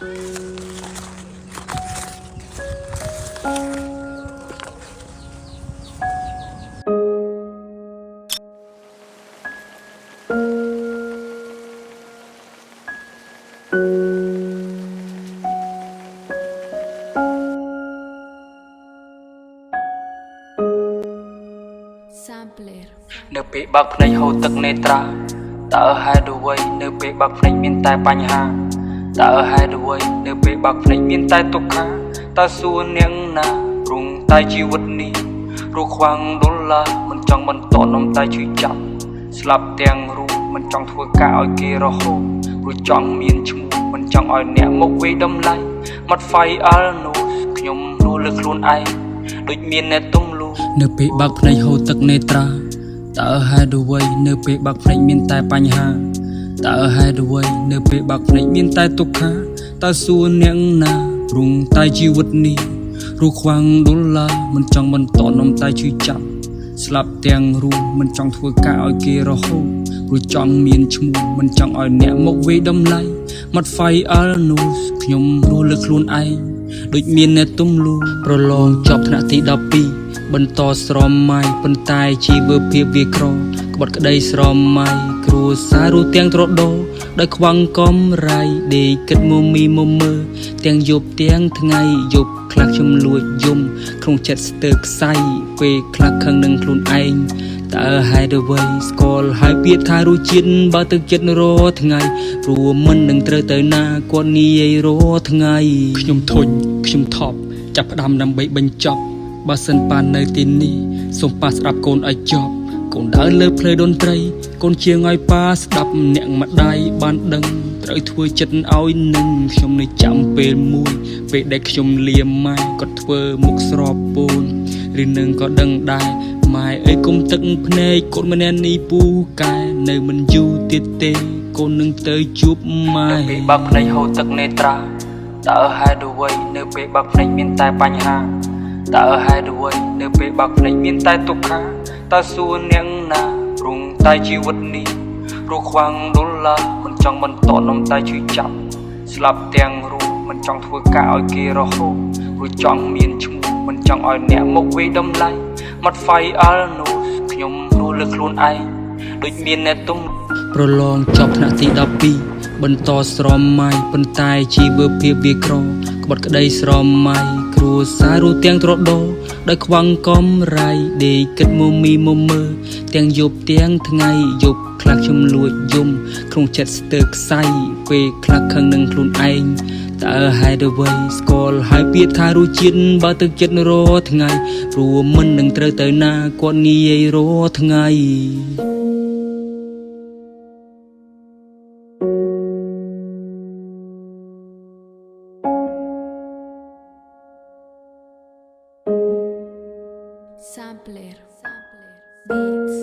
Sampler នៅពេលបើកភ្នែកហូរទឹកនេត្រាតើហេតុអ្វីនៅពេលបើកភ្នែកមានតែបញ្ហាតើហេតុអ្វីនៅពេលបើកភ្នែកមានតែទុក្ខតើសួរនាងណាព្រងតែជីវិតនេះរស់ខ្វាំងដុល្លារមិនចង់បន្តនំតែឈឺចាប់ស្លាប់ទាំងរូបមិនចង់ធ្វើការឲ្យគេរហូតព្រោះចង់មានឈ្មោះមិនចង់ឲ្យអ្នកមកវាយតម្លៃមាត់ហ្វៃអល់នោះខ្ញុំរស់លើខ្លួនឯងដូចមានអ្នកទំលូនៅពេលបើកភ្នែកហូរទឹកនេត្រាតើហេតុអ្វីនៅពេលបើកភ្នែកមានតែបញ្ហាតើហេតុអ្វីនៅពេលបើកភ្នែកមានតែទុក្ខតើសួរនាងណាព្រងតែជីវិតនេះរស់ខ្វាំងដុល្លារមិនចង់បន្តនំតែឈឺចាប់ស្លាប់ទាំងរូបមិនចង់ធ្វើការឲ្យគេរហូតព្រោះចង់មានឈ្មោះមិនចង់ឲ្យអ្នកមកវាយតម្លៃមាត់ហ្វៃអល់នោះខ្ញុំរស់លើខ្លួនឯងដូចមានអ្នកទំលូប្រឡងចប់ថ្នាក់ទី12បន្តស្រមៃប៉ុន្តែជីវភាពវាក្រក្បត់ក្តីស្រមៃគ្រួសាររស់ទាំងត្រដោដោយខ្វាំងកំរៃដេកគិតមមីមមើទាំងយប់ទាំងថ្ងៃយប់ខ្លះខ្ញុំលួចយំក្នុងចិត្តស្ទើរខ្សែពេលខ្លះខឹងនឹងខ្លួនឯងតើហេតុអ្វីស្គាល់ហើយពាក្យថារសជាតិបើទឹកចិត្តរាល់ថ្ងៃព្រោះមិននឹងត្រូវទៅណាគាត់និយាយរាល់ថ្ងៃខ្ញុំធុញខ្ញុំថប់ចាប់ផ្ដើមដើម្បីបញ្ចប់បើសិនបាននៅទីនេះសូមប៉ាស្ដាប់កូនឲ្យចប់កូនដើរលើផ្លូវតន្ត្រីកូនជាងឲ្យប៉ាស្ដាប់អ្នកម្ដាយបានដឹងត្រូវធ្វើចិត្តឲ្យនឹងខ្ញុំនៅចាំពេលមួយពេលដែលខ្ញុំលាម៉ែគាត់ធ្វើមុខស្រពូនឬនឹងក៏ដឹងដែរម៉ែអើយគុំទឹកភ្នែកកូនម្នាក់នេះពូកែនៅមិនយូរទៀតទេកូននឹងទៅជួបម៉ែនៅពេលបើកភ្នែកហូរទឹកនេត្រាតើហេតុអ្វីនៅពេលបើកភ្នែកមានតែបញ្ហាតើហេតុអ្វីនៅពេលបើកភ្នែកមានតែទុក្ខតើសួរនាងណាព្រងតែជីវិតនេះរស់ខ្វាំងដុល្លារមិនចង់បន្តនំតែឈឺចាប់ស្លាប់ទាំងរូបមិនចង់ធ្វើការឲ្យគេរហូតព្រោះចង់មានឈ្មោះមិនចង់ឲ្យអ្នកមកវាយតម្លៃមាត់ហ្វៃអល់នោះខ្ញុំរស់លើខ្លួនឯងដូចមានអ្នកទំប្រឡងចប់ថ្នាក់ទី12បន្តស្រមៃប៉ុន្តែជីវភាពវាក្រក្បត់ក្តីស្រមៃគ្រួសាររស់ទាំងត្រដោដោយខ្វាំងកំរៃដេកគិតមមីមមើទាំងយប់ទាំងថ្ងៃយប់ខ្លះខ្ញុំលួចយំក្នុងចិត្តស្ទើរខ្សែពេលខ្លះខឹងនឹងខ្លួនឯងតើហេតុអ្វីស្គាល់ហើយពាក្យថារសជាតិបើទឹកចិត្តរាល់ថ្ងៃព្រោះមិននឹងត្រូវទៅណាគាត់និយាយរាល់ថ្ងៃ Sampler Beats